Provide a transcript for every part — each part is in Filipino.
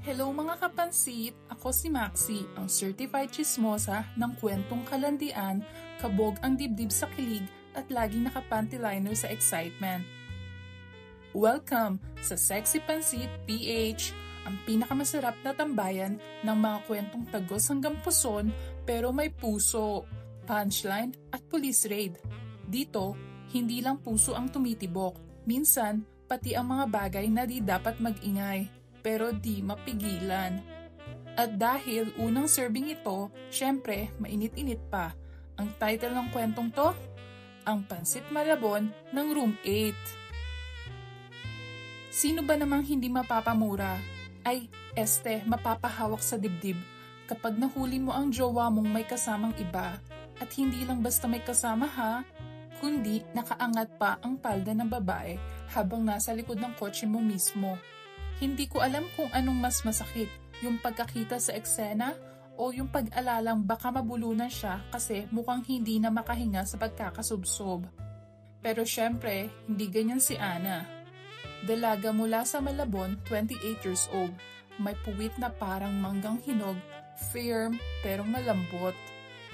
Hello mga kapansit! Ako si Maxi, ang certified chismosa ng kwentong kalandian, kabog ang dibdib sa kilig at laging nakapanty liner sa excitement. Welcome sa Sexy Pansit PH, ang pinakamasarap na tambayan ng mga kwentong tagos hanggang puson pero may puso, punchline at police raid. Dito, hindi lang puso ang tumitibok, minsan pati ang mga bagay na di dapat mag-ingay pero di mapigilan. At dahil unang serving ito, syempre mainit-init pa. Ang title ng kwentong to, Ang Pansit Malabon ng Room 8. Sino ba namang hindi mapapamura? Ay, mapapahawak sa dibdib kapag nahuli mo ang jowa mong may kasamang iba. At hindi lang basta may kasama ha, kundi nakaangat pa ang palda ng babae habang nasa likod ng kotse mo mismo. Hindi ko alam kung anong mas masakit, yung pagkakita sa eksena o yung pag-alalang baka mabulunan siya kasi mukhang hindi na makahinga sa pagkakasubsob. Pero syempre, hindi ganyan si Ana. Dalaga mula sa Malabon, 28 years old. May puwit na parang manggang hinog, firm pero malambot.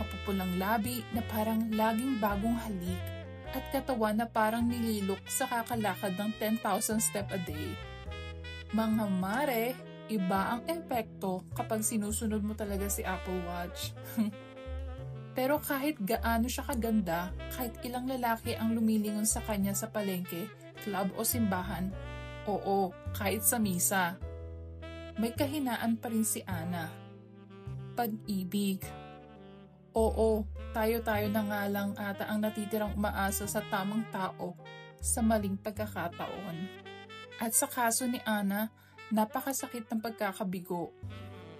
Mapupulang labi na parang laging bagong halik at katawan na parang nililok sa kakalakad ng 10,000 step a day. Mga mare, iba ang epekto kapag sinusunod mo talaga si Apple Watch. Pero kahit gaano siya kaganda, kahit ilang lalaki ang lumilingon sa kanya sa palengke, club o simbahan, oo, kahit sa misa, may kahinaan pa rin si Ana. Pag-ibig. Oo, tayo-tayo na nga lang ata ang natitirang umaasa sa tamang tao sa maling pagkakataon. At sa kaso ni Ana, napakasakit ng pagkakabigo.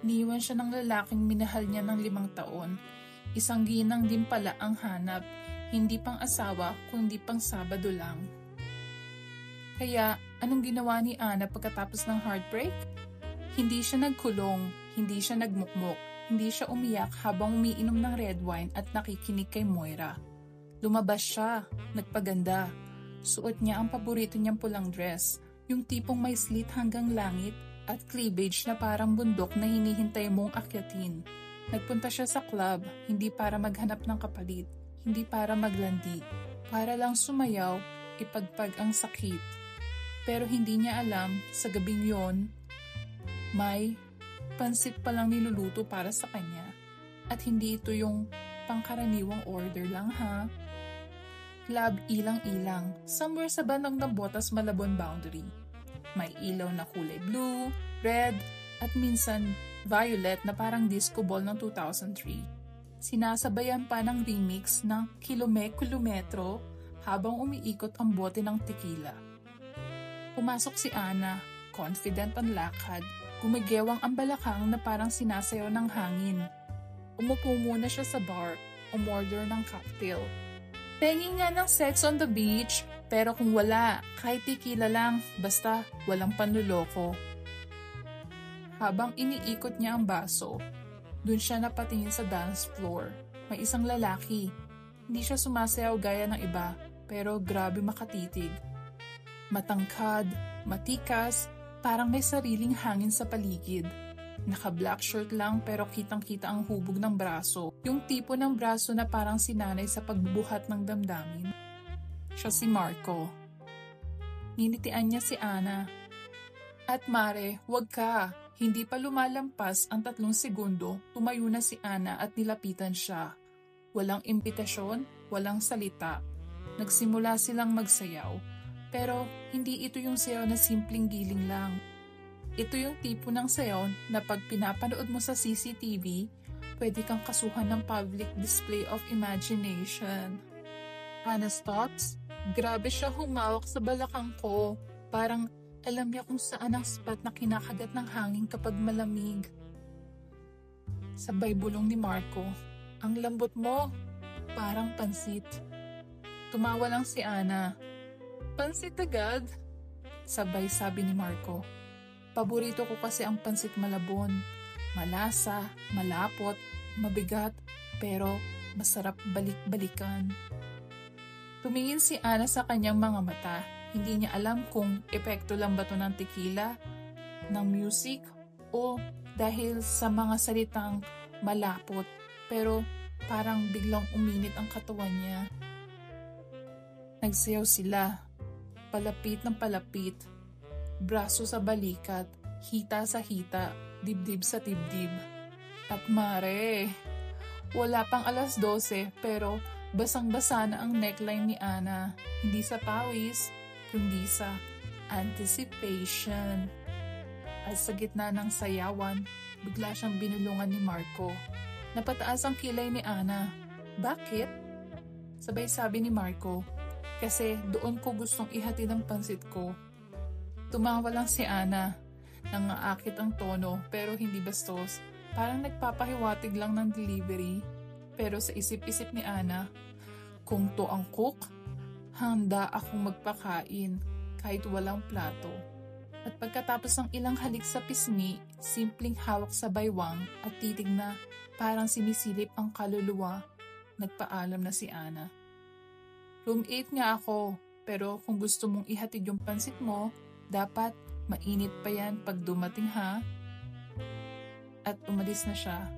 Niwan siya ng lalaking minahal niya ng 5 taon. Isang ginang din pala ang hanap, hindi pang asawa kundi pang Sabado lang. Kaya, anong ginawa ni Ana pagkatapos ng heartbreak? Hindi siya nagkulong, hindi siya nagmukmok, hindi siya umiyak habang umiinom ng red wine at nakikinig kay Moira. Lumabas siya, nagpaganda. Suot niya ang paborito niyang pulang dress, yung tipong may slit hanggang langit at cleavage na parang bundok na hinihintay mong akyatin. Nagpunta siya sa club, hindi para maghanap ng kapalit, hindi para maglandi, para lang sumayaw, ipagpag ang sakit. Pero hindi niya alam, sa gabing yon, may pansit palang niluluto para sa kanya. At hindi ito yung pangkaraniwang order lang ha. Club ilang-ilang, somewhere sa bandang ng Botas Malabon boundary. May ilaw na kulay blue, red, at minsan violet na parang disco ball ng 2003. Sinasabayan pa ng remix ng Kilome-Kilometro habang umiikot ang bote ng tequila. Pumasok si Ana, confident ang lakad, gumagewang ang balakang na parang sinasayaw ng hangin. Umupo muna siya sa bar, umorder ng cocktail. Pengi nga ng sex on the beach, pero kung wala, kahit tequila lang, basta walang panluloko. Habang iniikot niya ang baso, dun siya napatingin sa dance floor. May isang lalaki. Hindi siya sumasayaw gaya ng iba, pero grabe makatitig. Matangkad, matikas, parang may sariling hangin sa paligid. Naka-black shirt lang pero kitang-kita ang hubog ng braso. Yung tipo ng braso na parang sinanay sa pagbubuhat ng damdamin. Siya si Marco. Ninitian niya si Ana. At mare, wag ka. Hindi pa lumalampas ang 3 segundo, tumayo na si Ana at nilapitan siya. Walang imbitasyon, walang salita. Nagsimula silang magsayaw. Pero hindi ito yung sayaw na simpleng giling lang. Ito yung tipo ng sayaw na pag pinapanood mo sa CCTV, pwede kang kasuhan ng public display of imagination. Ana's thoughts? Grabe siya humawak sa balakang ko. Parang alam niya kung saan ang spot na kinakagat ng hangin kapag malamig. Sabay bulong ni Marco, ang lambot mo, parang pansit. Tumawa lang si Ana. Pansit agad? Sabay sabi ni Marco. Paborito ko kasi ang pansit Malabon. Malasa, malapot, mabigat, pero masarap balik-balikan. Tumingin si Ana sa kanyang mga mata. Hindi niya alam kung epekto lang ba ito ng tequila, ng music, o dahil sa mga salitang malapot pero parang biglang uminit ang katawan niya. Nagsayaw sila, palapit ng palapit, braso sa balikat, hita sa hita, dibdib sa dibdib. At mare, wala pang 12:00 pero basang-basa na ang neckline ni Ana, hindi sa pawis, kundi sa anticipation. At sa gitna ng sayawan, bigla siyang binulungan ni Marco. Napataas ang kilay ni Ana. Bakit? Sabay sabi ni Marco, kasi doon ko gustong ihatid ang pansit ko. Tumawa lang si Ana. Nangaakit ang tono pero hindi bastos. Parang nagpapahiwatig lang ng delivery. Pero sa isip-isip ni Ana, kung to ang cook, handa akong magpakain kahit walang plato. At pagkatapos ng ilang halik sa pisngi, simpleng hawak sa baywang at titig na parang sinisilip ang kaluluwa, nagpaalam na si Ana. Room 8 nga ako, pero kung gusto mong ihatid yung pansit mo, dapat mainit pa yan pag dumating ha. At umalis na siya.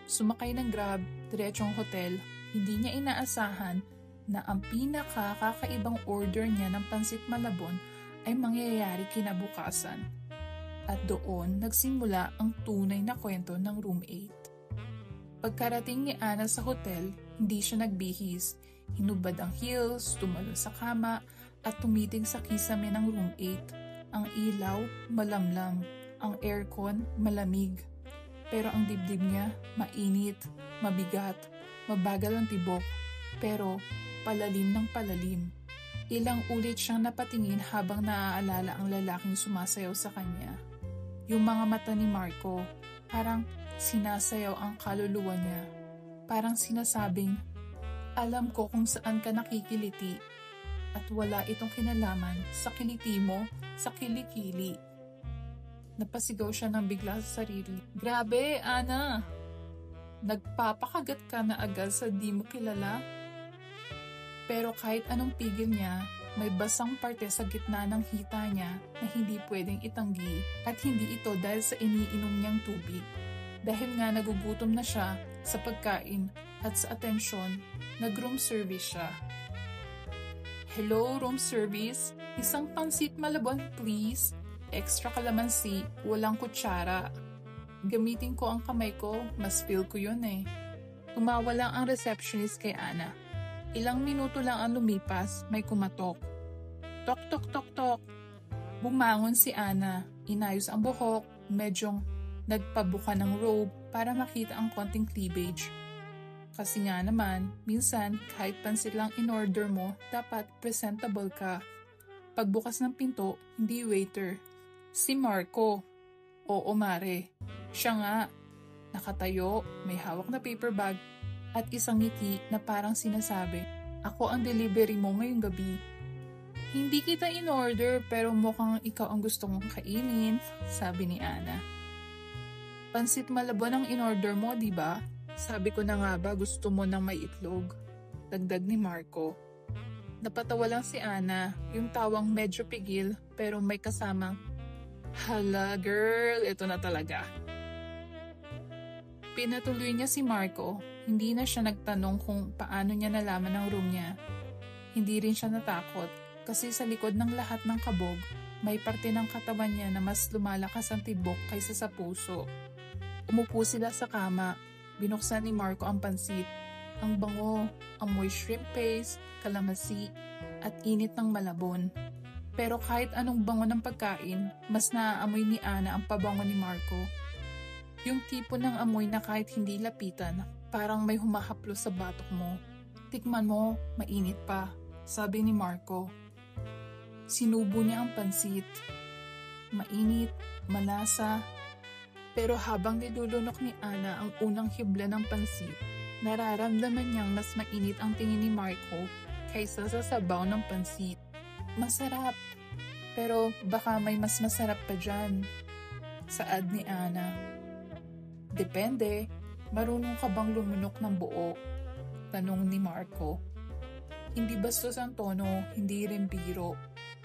Sumakay ng Grab, diretsong hotel, hindi niya inaasahan na ang pinakakakaibang order niya ng pansit malabon ay mangyayari kinabukasan. At doon nagsimula ang tunay na kwento ng Room 8. Pagkarating ni Ana sa hotel, hindi siya nagbihis. Hinubad ang heels, tumalon sa kama, at tumitig sa kisame ng Room 8. Ang ilaw, malamlam. Ang aircon, malamig. Pero ang dibdib niya, mainit, mabigat, mabagal ang tibok. Pero palalim ng palalim. Ilang ulit siyang napatingin habang naaalala ang lalaking sumasayaw sa kanya. Yung mga mata ni Marco, parang sinasayaw ang kaluluwa niya. Parang sinasabing, alam ko kung saan ka nakikiliti at wala itong kinalaman sa kiliti mo, sa kilikili. Napasigaw siya ng bigla sa sarili. Grabe, Ana! Nagpapakagat ka na agad sa di mo kilala? Pero kahit anong pigil niya, may basang parte sa gitna ng hita niya na hindi pwedeng itanggi at hindi ito dahil sa iniinom niyang tubig. Dahil nga nagugutom na siya sa pagkain at sa atensyon, nag-room service siya. Hello, room service? Isang pansit malabon please. Extra kalamansi, walang kutsara. Gamitin ko ang kamay ko, mas feel ko yun eh. Tumawa lang ang receptionist kay Ana. Ilang minuto lang ang lumipas, may kumatok. Tok tok tok tok. Bumangon si Ana, inayos ang buhok, medyong nagpabuka ng robe para makita ang konting cleavage. Kasi nga naman, minsan kahit pansit lang in order mo, dapat presentable ka. Pagbukas ng pinto, hindi waiter. Si Marco. Oo mare. Siya nga. Nakatayo, may hawak na paper bag at isang ngiti na parang sinasabi, ako ang delivery mo ngayong gabi. Hindi kita in order pero mukhang ikaw ang gusto mong kainin, sabi ni Ana. Pansit malabon ang in order mo, di ba? Sabi ko na nga ba gusto mo ng may itlog? Dagdag ni Marco. Napatawa lang si Ana, yung tawang medyo pigil pero may kasamang, hala girl, ito na talaga. Pinatuloy niya si Marco, hindi na siya nagtanong kung paano niya nalaman ang room niya. Hindi rin siya natakot kasi sa likod ng lahat ng kabog, may parte ng katawan niya na mas lumalakas ang tibok kaysa sa puso. Umupo sila sa kama, binuksan ni Marco ang pansit. Ang bango, amoy shrimp paste, kalamansi, at init ng malabon. Pero kahit anong bango ng pagkain, mas naaamoy ni Ana ang pabango ni Marco. Yung tipo ng amoy na kahit hindi lapitan, parang may humahaplo sa batok mo. Tikman mo, mainit pa, sabi ni Marco. Sinubo niya ang pansit. Mainit, malasa, pero habang nilulunok ni Ana ang unang hibla ng pansit, nararamdaman niyang mas mainit ang tingin ni Marco kaysa sa sabaw ng pansit. Masarap, pero baka may mas masarap pa dyan, saad ni Ana. Depende, marunong ka bang lumunok ng buo? Tanong ni Marco. Hindi bastos ang tono, hindi rin biro.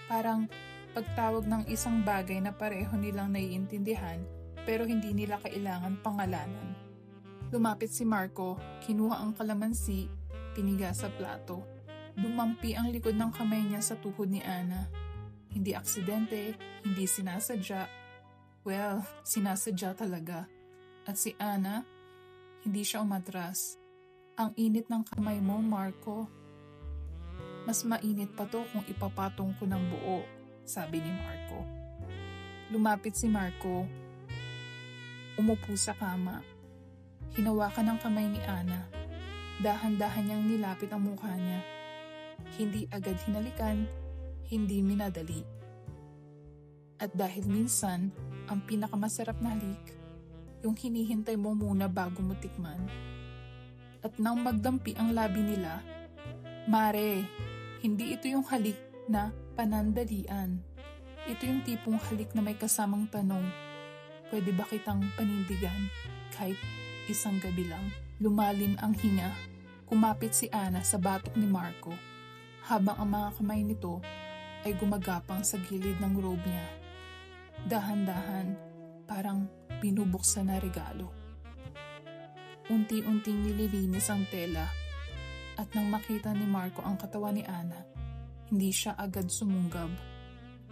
Parang pagtawag ng isang bagay na pareho nilang naiintindihan pero hindi nila kailangan pangalanan. Lumapit si Marco, kinuha ang kalamansi, piniga sa plato. Dumampi ang likod ng kamay niya sa tuhod ni Ana. Hindi aksidente, hindi sinasadya. Well, sinasadya talaga. At si Ana, hindi siya umatras. Ang init ng kamay mo, Marco. Mas mainit pa to kung ipapatong ko ng buo, sabi ni Marco. Lumapit si Marco. Umupo sa kama. Hinawakan ng kamay ni Ana. Dahan-dahan niyang nilapit ang mukha niya. Hindi agad hinalikan, hindi minadali. At dahil minsan, ang pinakamasarap na halik, yung hinihintay mo muna bago mo tikman. At nang magdampi ang labi nila, Mare, hindi ito yung halik na panandalian. Ito yung tipong halik na may kasamang tanong, pwede ba kitang panindigan kahit isang gabi lang? Lumalim ang hinga. Kumapit si Ana sa batok ni Marco, habang ang mga kamay nito ay gumagapang sa gilid ng robe niya. Dahan-dahan, parang binubuksan na regalo. Unti-unting nililinis ang tela, at nang makita ni Marco ang katawan ni Ana, hindi siya agad sumunggab.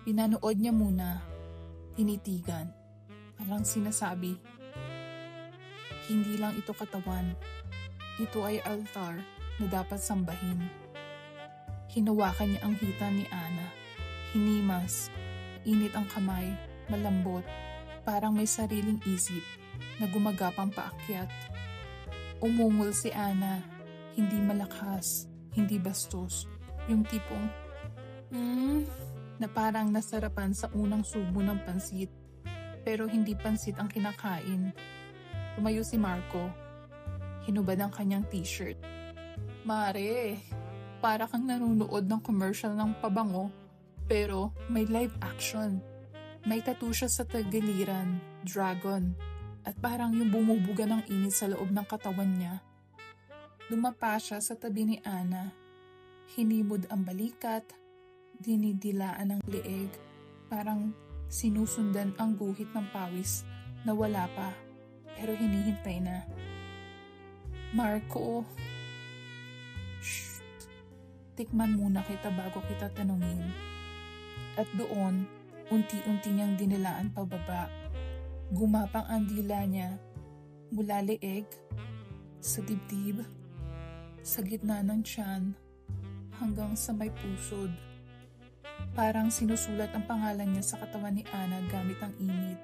Pinanood niya muna, tinitigan, parang sinasabi, hindi lang ito katawan, ito ay altar na dapat sambahin. Hinawakan niya ang hita ni Ana, hinimas, init ang kamay, malambot, parang may sariling isip na gumagapang paakyat. Umungol si Ana, hindi malakas, hindi bastos, yung tipong, na parang nasarapan sa unang subo ng pansit, pero hindi pansit ang kinakain. Tumayo si Marco, hinubad ang kanyang t-shirt. Mare, para kang nanonood ng commercial ng pabango, pero may live action. May tattoo siya sa tagiliran, dragon, at parang yung bumubuga ng init sa loob ng katawan niya. Dumapa siya sa tabi ni Ana. Hinimod ang balikat, dinidilaan ang leeg, parang sinusundan ang guhit ng pawis na wala pa, pero hinihintay na. Marco, shh, tikman muna kita bago kita tanungin. At doon, unti-unti niyang dinilaan pababa. Gumapang ang dila niya mula leeg, sa dibdib, sa gitna ng tiyan, hanggang sa may pusod. Parang sinusulat ang pangalan niya sa katawan ni Ana gamit ang init.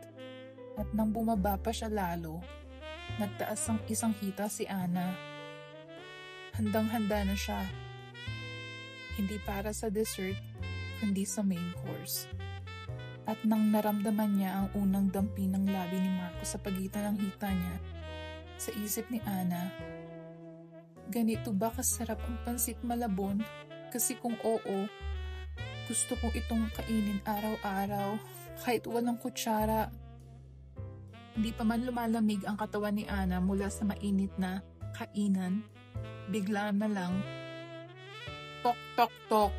At nang bumaba pa siya lalo, nagtaas ang isang hita si Ana. Handang-handa na siya. Hindi para sa dessert, kundi sa main course. At nang naramdaman niya ang unang dampi ng labi ni Marco sa pagitan ng hita niya, sa isip ni Ana, ganito ba kasarap ang pansit malabon? Kasi kung oo, gusto kong itong kainin araw-araw, kahit walang kutsara. Hindi pa man lumalamig ang katawan ni Ana mula sa mainit na kainan, bigla na lang, tok tok tok.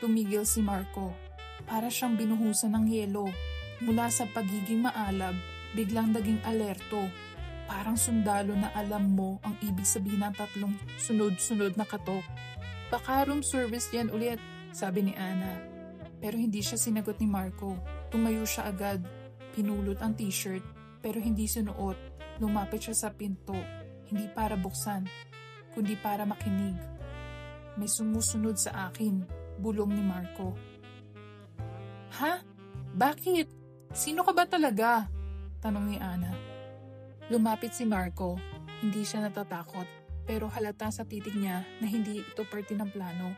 Tumigil si Marco. Para siyang binuhusan ng yelo. Mula sa pagiging maalab, biglang naging alerto. Parang sundalo na alam mo ang ibig sabihin ng tatlong sunod-sunod na katok. Baka room service yan ulit, sabi ni Ana. Pero hindi siya sinagot ni Marco. Tumayo siya agad. Pinulot ang t-shirt, pero hindi sinuot. Lumapit siya sa pinto. Hindi para buksan, kundi para makinig. May sumusunod sa akin, bulong ni Marco. Ha? Bakit? Sino ka ba talaga? Tanong ni Ana. Lumapit si Marco. Hindi siya natatakot, pero halata sa titig niya na hindi ito parte ng plano.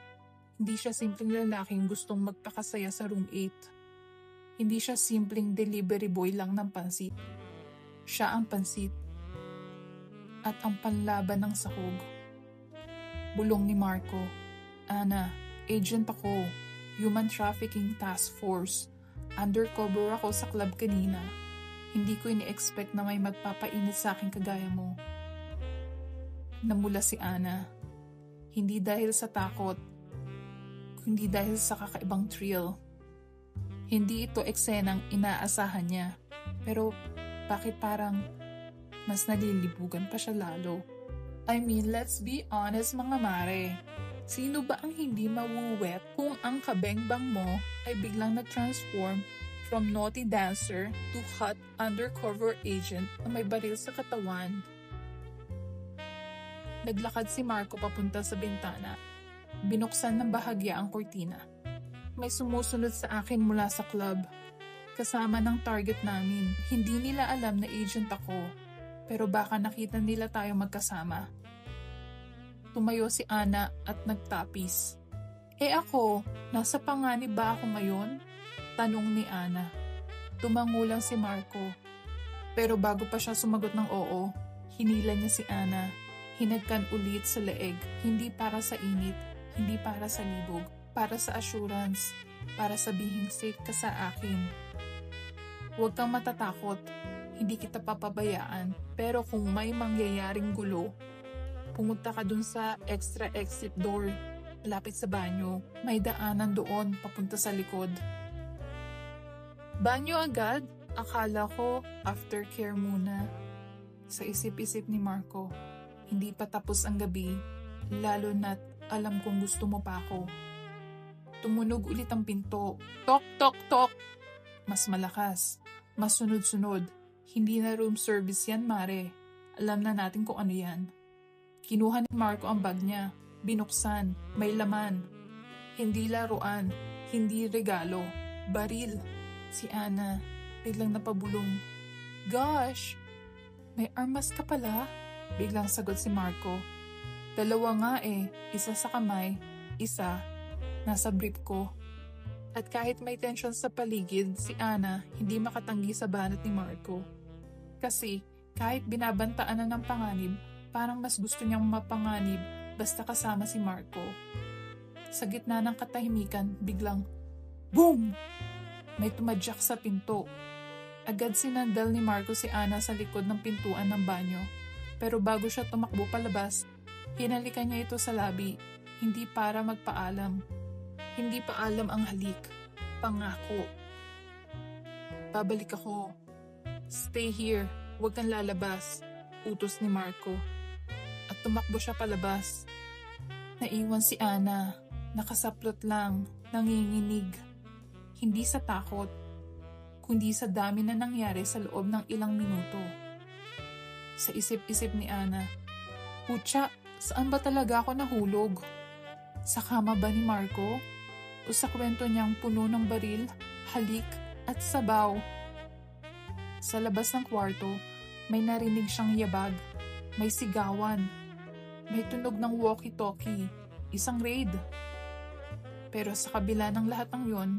Hindi siya simpleng lalaking gustong magpakasaya sa room 8. Hindi siya simpleng delivery boy lang ng pansit. Siya ang pansit. At ang panlaban ng sahog. Bulong ni Marco. Ana, agent ako. Human Trafficking Task Force. Undercover ako sa club kanina. Hindi ko ini-expect na may magpapainit sa akin kagaya mo. Namula si Ana. Hindi dahil sa takot, kundi dahil sa kakaibang thrill. Hindi ito eksenang inaasahan niya, Pero bakit parang mas nalilibugan pa siya lalo? I mean, let's be honest mga mare. Sino ba ang hindi mawuwet kung ang kabengbang mo ay biglang na-transform from naughty dancer to hot undercover agent na may baril sa katawan? Naglakad si Marco papunta sa bintana. Binuksan ng bahagya ang kurtina. May sumusunod sa akin mula sa club. Kasama ng target namin. Hindi nila alam na agent ako, pero baka nakita nila tayo magkasama. Tumayo si Ana at nagtapis. Ako, nasa panganib ba ako ngayon? Tanong ni Ana. Tumango lang si Marco. Pero bago pa siya sumagot ng oo, hinila niya si Ana. Hinagkan ulit sa leeg, hindi para sa init, hindi para sa libog, para sa assurance, para sabihing safe ka sa akin. Huwag kang matatakot, hindi kita papabayaan, pero kung may mangyayaring gulo, pumunta ka dun sa extra exit door, malapit sa banyo. May daanan doon, papunta sa likod. Banyo agad? Akala ko, aftercare muna. Sa isip-isip ni Marco, hindi pa tapos ang gabi, lalo na't alam kong gusto mo pa ako. Tumunog ulit ang pinto. Tok, tok, tok! Mas malakas, mas sunod-sunod. Hindi na room service yan, Mare. Alam na natin kung ano yan. Kinuha ni Marco ang bag niya. Binuksan. May laman. Hindi laruan. Hindi regalo. Baril. Si Ana, biglang napabulong. Gosh! May armas ka pala? Biglang sagot si Marco. Dalawa nga Isa sa kamay, isa nasa brief ko. At kahit may tension sa paligid, si Ana hindi makatanggi sa banat ni Marco. Kasi kahit binabantaan na ng panganib, parang mas gusto niyang mapanganib basta kasama si Marco. Sa gitna ng katahimikan, biglang boom! May tumadyak sa pinto. Agad sinandal ni Marco si Ana sa likod ng pintuan ng banyo. Pero bago siya tumakbo palabas, hinalikan niya ito sa labi, hindi para magpaalam. Hindi paalam ang halik. Pangako. Babalik ako. Stay here. Huwag kang lalabas. Utos ni Marco. At tumakbo siya palabas. Naiwan si Ana. Nakasaplot lang. Nanginginig. Hindi sa takot, kundi sa dami na nangyari sa loob ng ilang minuto. Sa isip-isip ni Ana, Putya, saan ba talaga ako nahulog? Sa kama ba ni Marco? O sa kwento niyang puno ng baril, halik at sabaw? Sa labas ng kwarto, may narinig siyang yabag, may sigawan, may tunog ng walkie-talkie, isang raid. Pero sa kabila ng lahat ng yon,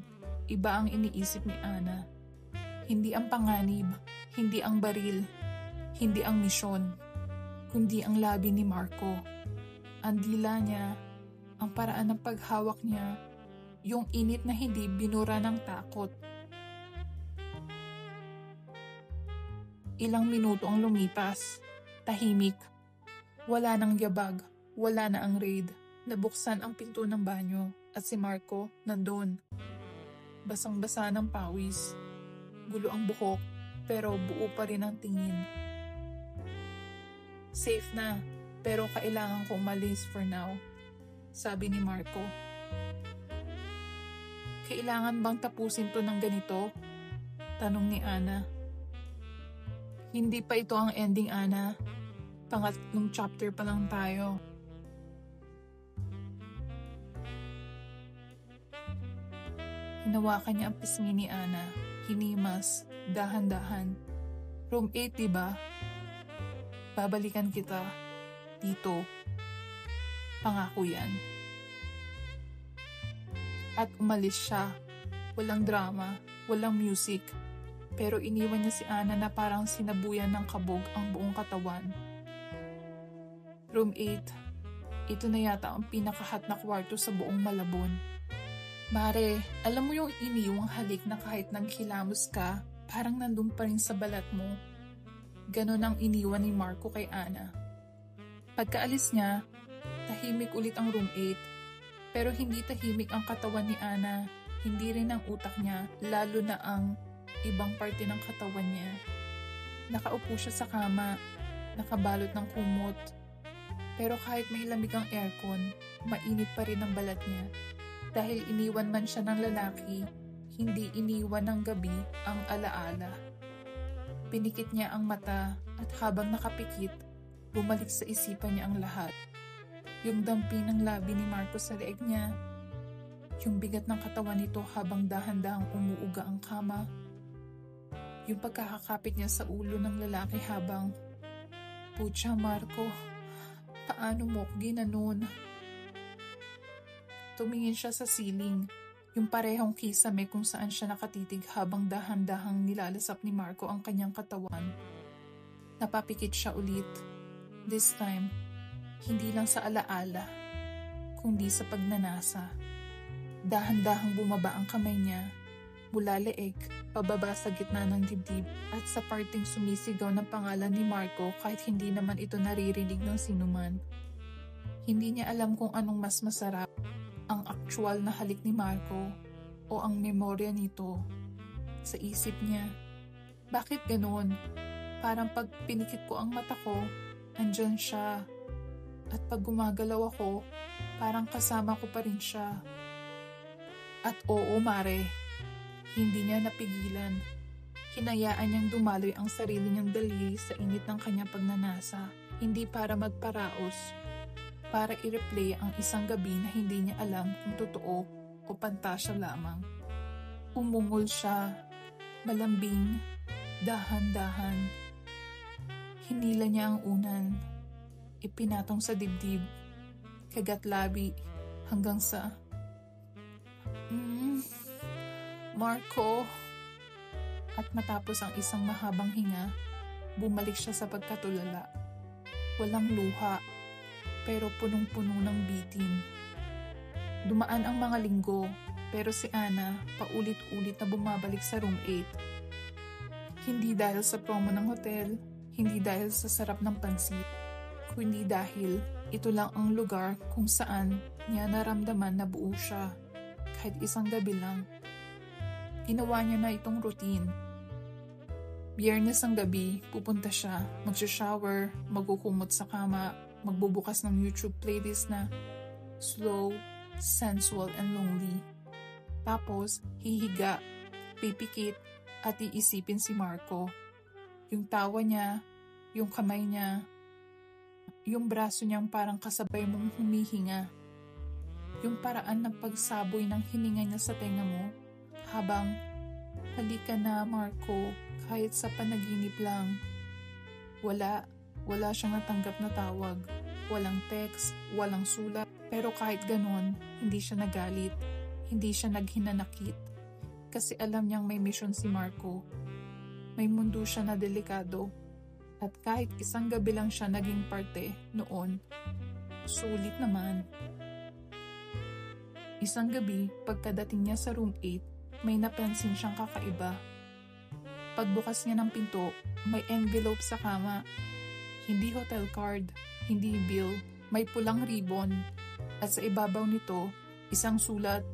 iba ang iniisip ni Ana. Hindi ang panganib, hindi ang baril, hindi ang misyon, kundi ang labi ni Marco. Ang dila niya, ang paraan ng paghawak niya, yung init na hindi binura ng takot. Ilang minuto ang lumipas, tahimik. Wala nang yabag, wala na ang raid. Nabuksan ang pinto ng banyo at si Marco nandun. Basang-basa ng pawis. Gulo ang buhok, pero buo pa rin ang tingin. Safe na, pero kailangan ko umalis for now, sabi ni Marco. Kailangan bang tapusin to ng ganito? Tanong ni Ana. Hindi pa ito ang ending, Ana. Pangatlong chapter pa lang tayo. Hinawakan niya ang pisngi ni Ana. Hinimas, dahan-dahan. Room 8, diba? Babalikan kita. Dito. Pangako yan. At umalis siya. Walang drama, walang music. Pero iniwan niya si Ana na parang sinabuyan ng kabog ang buong katawan. Room 8. Ito na yata ang pinakahat na kwarto sa buong Malabon. Mare, alam mo yung iniwang halik na kahit naghilamos ka, parang nandun pa rin sa balat mo. Ganon ang iniwan ni Marco kay Ana. Pagkaalis niya, tahimik ulit ang room 8. Pero hindi tahimik ang katawan ni Ana, hindi rin ang utak niya, lalo na ang ibang parte ng katawan niya. Nakaupo siya sa kama, nakabalot ng kumot. Pero kahit may lamig ang aircon, mainit pa rin ang balat niya. Dahil iniwan man siya ng lalaki, hindi iniwan ng gabi ang alaala. Pinikit niya ang mata at habang nakapikit, bumalik sa isipan niya ang lahat. Yung dampi ng labi ni Marco sa leeg niya, yung bigat ng katawan nito habang dahan-dahang umuuga ang kama, yung pagkakakapit niya sa ulo ng lalaki habang, "Pucha Marco, paano mo ko ginanon?" Tumingin siya sa ceiling, yung parehong kisame kung saan siya nakatitig habang dahan-dahang nilalasap ni Marco ang kanyang katawan. Napapikit siya ulit. This time, hindi lang sa alaala, kundi sa pagnanasa. Dahan-dahang bumaba ang kamay niya, mula leeg, pababa sa gitna ng dibdib at sa parting sumisigaw ng pangalan ni Marco kahit hindi naman ito naririnig ng sinuman. Hindi niya alam kung anong mas masarap, ang aktual na halik ni Marco o ang memorya nito. Sa isip niya, bakit ganoon? Parang pag pinikit ko ang mata ko, andyan siya. At pag gumagalaw ako, parang kasama ko pa rin siya. At oo, Mare, hindi niya napigilan. Hinayaan niyang dumaloy ang sarili niyang daliri sa init ng kanyang pagnanasa, hindi para magparaos, para i-replay ang isang gabi na hindi niya alam kung totoo o pantasya lamang. Umungol siya, malambing, dahan-dahan. Hinila niya ang unan, ipinatong sa dibdib, kagat labi, hanggang sa, Marco. At matapos ang isang mahabang hinga, bumalik siya sa pagkatulala. Walang luha, pero punong-puno ng bitin. Dumaan ang mga linggo, pero si Ana paulit-ulit na bumabalik sa room 8. Hindi dahil sa promo ng hotel, hindi dahil sa sarap ng pansit, kundi dahil ito lang ang lugar kung saan niya naramdaman na buo siya. Kahit isang gabi lang. Ginawa niya na itong routine. Biyernes ang gabi, pupunta siya, magsha-shower, magkukumot sa kama, magbubukas ng YouTube playlist na slow, sensual, and lonely. Tapos, hihiga, pipikit, at iisipin si Marco. Yung tawa niya, yung kamay niya, yung braso niyang parang kasabay mong humihinga. Yung paraan ng pagsaboy ng hininga niya sa tenga mo, habang, halika na Marco, kahit sa panaginip lang. Wala siyang natanggap na tawag. Walang text, walang sulat. Pero kahit ganon, hindi siya nagalit. Hindi siya naghinanakit. Kasi alam niyang may mission si Marco. May mundo siya na delikado. At kahit isang gabi lang siya naging parte noon, sulit naman. Isang gabi, pagkadating niya sa room 8, may napansin siyang kakaiba. Pagbukas niya ng pinto, may envelope sa kama. Hindi hotel card, hindi bill, may pulang ribbon. At sa ibabaw nito, isang sulat.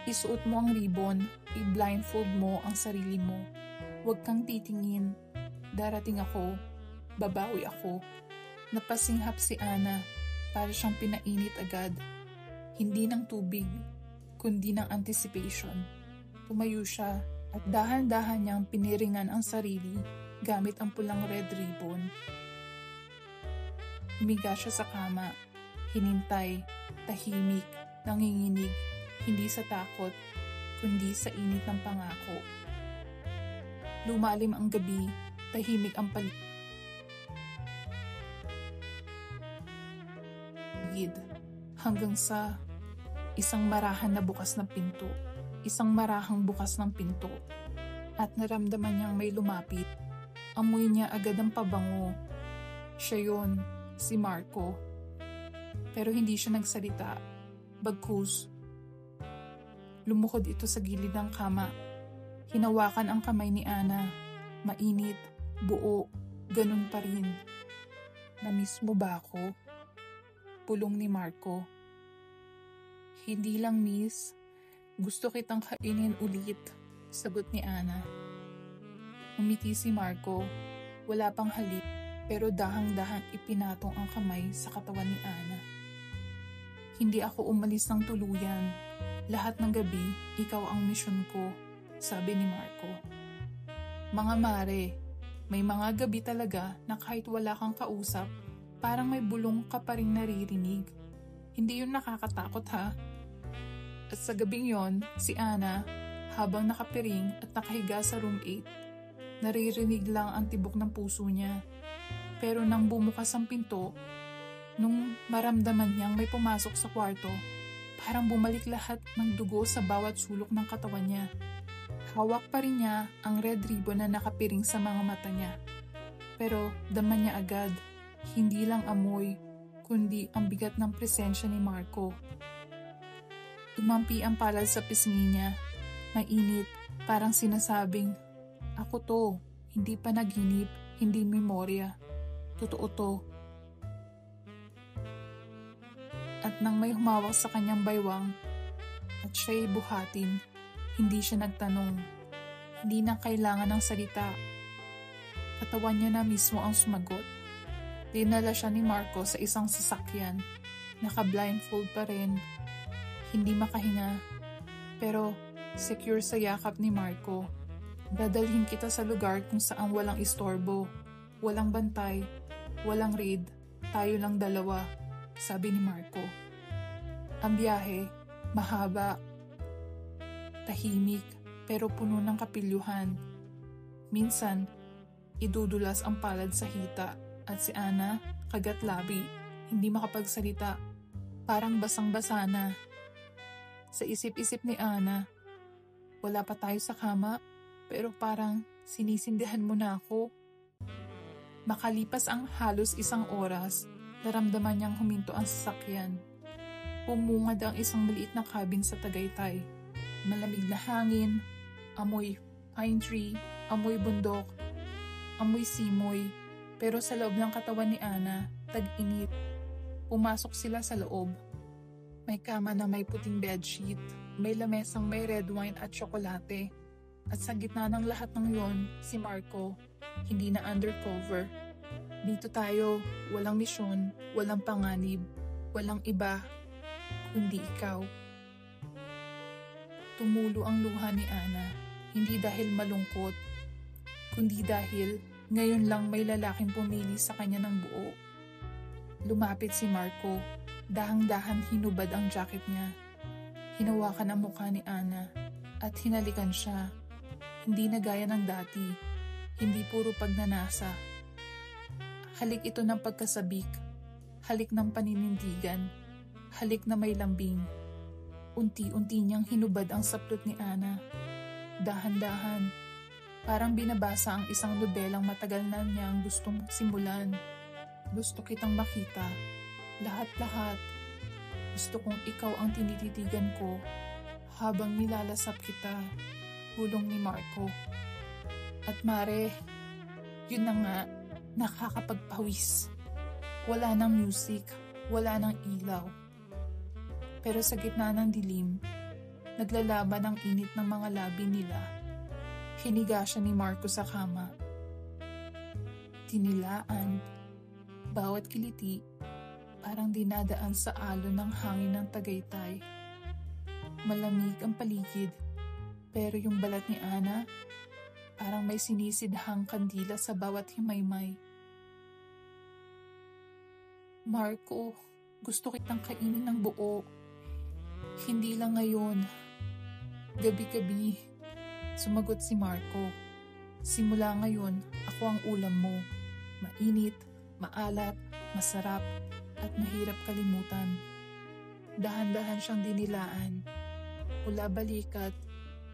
Isuot mo ang ribbon, i-blindfold mo ang sarili mo. Huwag kang titingin. Darating ako, babawi ako. Napasinghap si Ana, para siyang pinainit agad. Hindi ng tubig, kundi ng anticipation. Tumayo siya at dahan-dahan niyang piniringan ang sarili gamit ang pulang red ribbon. Humiga siya sa kama, hinintay, tahimik, nanginginig, hindi sa takot, kundi sa init ng pangako. Lumalim ang gabi, tahimik ang paligid, hanggang sa isang marahang bukas ng pinto, at naramdaman niyang may lumapit. Amoy niya agad ang pabango. Siya yun, si Marco. Pero hindi siya nagsalita. Bagkus, lumuhod ito sa gilid ng kama. Hinawakan ang kamay ni Ana. Mainit, buo, ganun pa rin. "Namiss mo ba ako?" Pulong ni Marco. "Hindi lang miss. Gusto kitang kainin ulit," sagot ni Ana. Umiti si Marco. Wala pang halik, pero dahang-dahang ipinatong ang kamay sa katawan ni Ana. Hindi ako umalis ng tuluyan. Lahat ng gabi, ikaw ang misyon ko, sabi ni Marco. Mga mare, may mga gabi talaga na kahit wala kang kausap, parang may bulong ka pa rin naririnig. Hindi yun nakakatakot ha? At sa gabing yon, si Ana, habang nakapiring at nakahiga sa room 8, naririnig lang ang tibok ng puso niya. Pero nang bumukas ang pinto, nung maramdaman niyang may pumasok sa kwarto, parang bumalik lahat ng dugo sa bawat sulok ng katawan niya. Hawak pa rin niya ang red ribbon na nakapiring sa mga mata niya. Pero dama niya agad, hindi lang amoy, kundi ang bigat ng presensya ni Marco. Tumampi ang palad sa pisngi niya, mainit, parang sinasabing, "Ako to, hindi panaginip, hindi memorya. Totoo to." At nang may humawak sa kanyang baywang at siya'y buhatin, hindi siya nagtanong. Hindi na kailangan ng salita. Katawan niya na mismo ang sumagot. Dinala siya ni Marco sa isang sasakyan. Naka-blindfold pa rin. Hindi makahinga. Pero secure sa yakap ni Marco. Dadalhin kita sa lugar kung saan walang istorbo, walang bantay, walang raid, tayo lang dalawa, sabi ni Marco. Ang biyahe, mahaba, tahimik, pero puno ng kapilyuhan. Minsan, idudulas ang palad sa hita at si Ana, kagat labi, hindi makapagsalita, parang basang-basa na. Sa isip-isip ni Ana, wala pa tayo sa kama, pero parang sinisindihan mo na ako. Makalipas ang halos isang oras, naramdaman niyang huminto ang sasakyan. Pumungad ang isang maliit na cabin sa Tagaytay. Malamig na hangin, amoy pine tree, amoy bundok, amoy simoy. Pero sa loob ng katawan ni Ana, tag-init. Pumasok sila sa loob. May kama na may puting bedsheet, may lamesang may red wine at tsokolate. At sa gitna ng lahat ng yon, si Marco, hindi na undercover. Dito tayo, walang misyon, walang panganib, walang iba, kundi ikaw. Tumulo ang luha ni Ana, hindi dahil malungkot, kundi dahil ngayon lang may lalaking pumili sa kanya ng buo. Lumapit si Marco, dahang-dahan hinubad ang jacket niya. Hinawakan ang mukha ni Ana at hinalikan siya. Hindi na gaya ng dati, hindi puro pagnanasa. Halik ito ng pagkasabik, halik ng paninindigan, halik na may lambing. Unti-unti niyang hinubad ang saplot ni Ana. Dahan-dahan, parang binabasa ang isang nobelang matagal na niyang gustong simulan. Gusto kitang makita, lahat-lahat. Gusto kong ikaw ang tinititigan ko habang nilalasap kita, bulong ni Marco. At mare, yun na nga, nakakapagpawis. Wala nang music, wala nang ilaw. Pero sa gitna ng dilim, naglalaban ang init ng mga labi nila. Hiniga siya ni Marco sa kama. Tinilaan, bawat kiliti, parang dinadaan sa alon ng hangin ng Tagaytay. Malamig ang paligid, pero yung balat ni Ana, parang may sinisidhang kandila sa bawat himaymay. Marco, gusto kitang kainin ng buo. Hindi lang ngayon. Gabi-gabi, sumagot si Marco. Simula ngayon, ako ang ulam mo. Mainit, maalat, masarap, at mahirap kalimutan. Dahan-dahan siyang dinilaan. Mula balikat,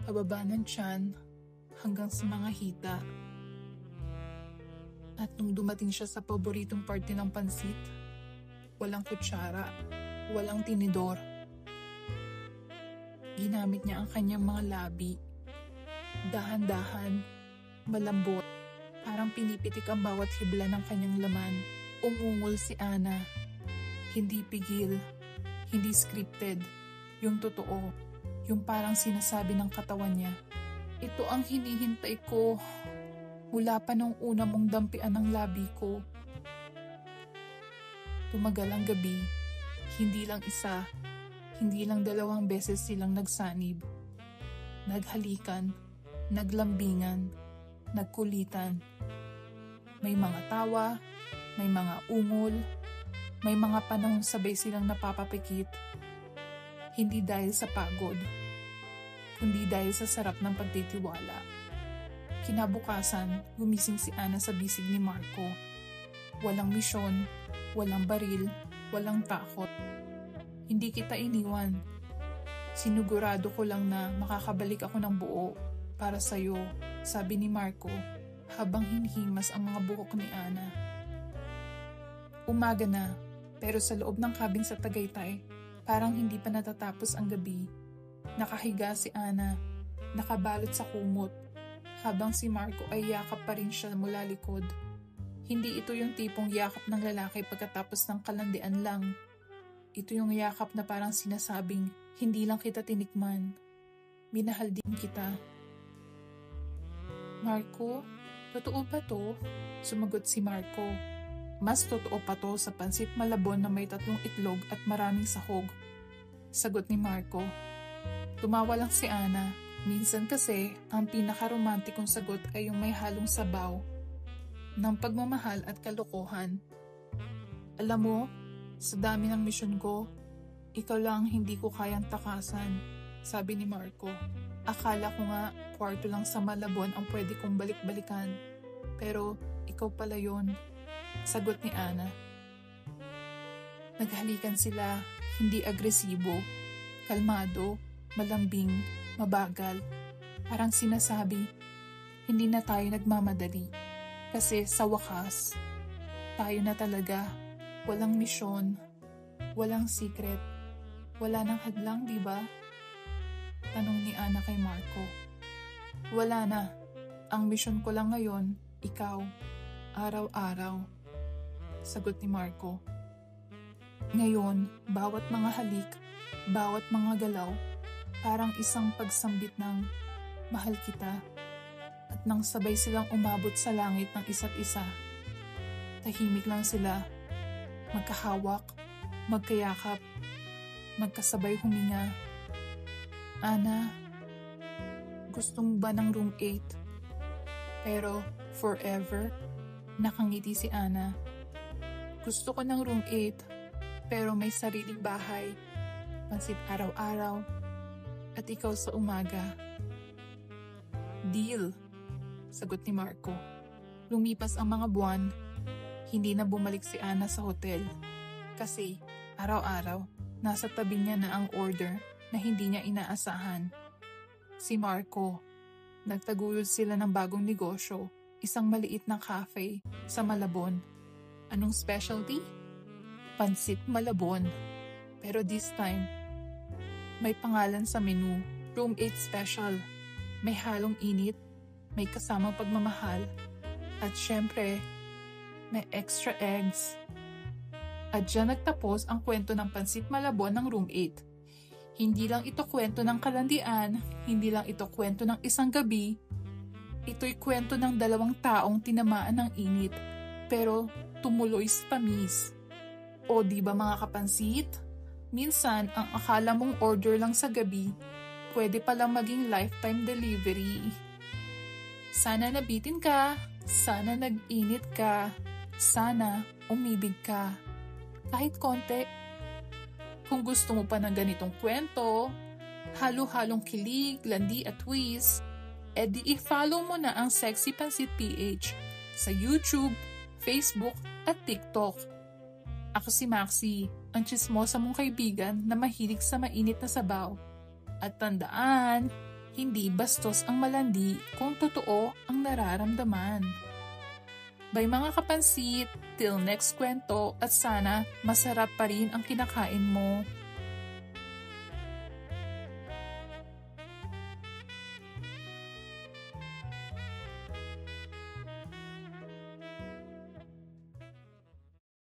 pababa ng tiyan, hanggang sa mga hita. At nung dumating siya sa paboritong parte ng pansit, walang kutsara, walang tinidor. Ginamit niya ang kanyang mga labi. Dahan-dahan, malambot, parang pinipitik ang bawat hibla ng kanyang laman. Umungol si Ana. Hindi pigil, hindi scripted. Yung totoo, yung parang sinasabi ng katawan niya, ito ang hinihintay ko. Mula pa nung una mong dampian ng labi ko. Tumagal ang gabi. Hindi lang isa, hindi lang 2 beses silang nagsanib. Naghalikan, naglambingan, nagkulitan. May mga tawa, may mga ungol, may mga panahong sabay silang napapapikit. Hindi dahil sa pagod, kundi dahil sa sarap ng pagtitiwala. Kinabukasan, gumising si Ana sa bisig ni Marco. Walang misyon, walang baril, walang takot. Hindi kita iniwan. Sinugurado ko lang na makakabalik ako ng buo para sa'yo, sabi ni Marco habang hinhimas ang mga buhok ni Ana. Umaga na, pero sa loob ng cabin sa Tagaytay, parang hindi pa natatapos ang gabi. Nakahiga si Ana, nakabalot sa kumot, habang si Marco ay yakap pa rin siya mula likod. Hindi ito yung tipong yakap ng lalaki pagkatapos ng kalandian lang. Ito yung yakap na parang sinasabing, hindi lang kita tinikman, minahal din kita. Marco, totoo ba to? Sumagot si Marco. Mas totoo pa to sa pansit malabon na may 3 itlog at maraming sahog. Sagot ni Marco. Tumawa lang si Ana. Minsan kasi, ang pinakaromantikong sagot ay yung may halong sabaw ng pagmamahal at kalokohan. Alam mo, sa dami ng misyon ko, ikaw lang hindi ko kayang takasan, sabi ni Marco. Akala ko nga kwarto lang sa Malabon ang pwede kong balik-balikan. Pero ikaw pala yun, sagot ni Ana. Naghalikan sila, hindi agresibo, kalmado, malambing, mabagal. Parang sinasabi, hindi na tayo nagmamadali. Kasi sa wakas, tayo na talaga. Walang misyon, walang secret, wala nang hadlang, di ba? Tanong ni Ana kay Marco. Wala na. Ang misyon ko lang ngayon, ikaw, araw-araw. Sagot ni Marco. Ngayon, bawat mga halik, bawat mga galaw, parang isang pagsambit ng mahal kita. At nang sabay silang umabot sa langit ng isa't isa, tahimik lang sila, magkahawak, magkayakap, magkasabay huminga. Ana, gusto mo ba ng room 8? Pero forever, nakangiti si Ana. Gusto ko ng room 8, pero may sariling bahay, pansit araw-araw, at ikaw sa umaga. Deal, sagot ni Marco. Lumipas ang mga buwan, hindi na bumalik si Ana sa hotel. Kasi araw-araw, nasa tabi niya na ang order na hindi niya inaasahan. Si Marco, nagtaguyod sila ng bagong negosyo, isang maliit na cafe sa Malabon. Anong specialty? Pansit Malabon. Pero this time, may pangalan sa menu, Room 8 Special. May halong init, may kasamang pagmamahal, at syempre, may extra eggs. At dyan nagtapos ang kwento ng Pansit Malabon ng Room 8. Hindi lang ito kwento ng kalandian, hindi lang ito kwento ng isang gabi. Ito'y kwento ng 2 taong tinamaan ng init, pero tumuloy sa tamis. O di ba mga kapansit? Minsan, ang akala mong order lang sa gabi, pwede palang maging lifetime delivery. Sana nabitin ka, sana nag-init ka, sana umibig ka. Kahit konti. Kung gusto mo pa ng ganitong kwento, halo-halong kilig, landi at twist, edi i-follow mo na ang Sexy Pansit PH sa YouTube, Facebook at TikTok. Ako si Maxi, ang tsismosa mong kaibigan na mahilig sa mainit na sabaw. At tandaan, hindi bastos ang malandi kung totoo ang nararamdaman. Bye mga kapansit, till next kwento at sana masarap pa rin ang kinakain mo.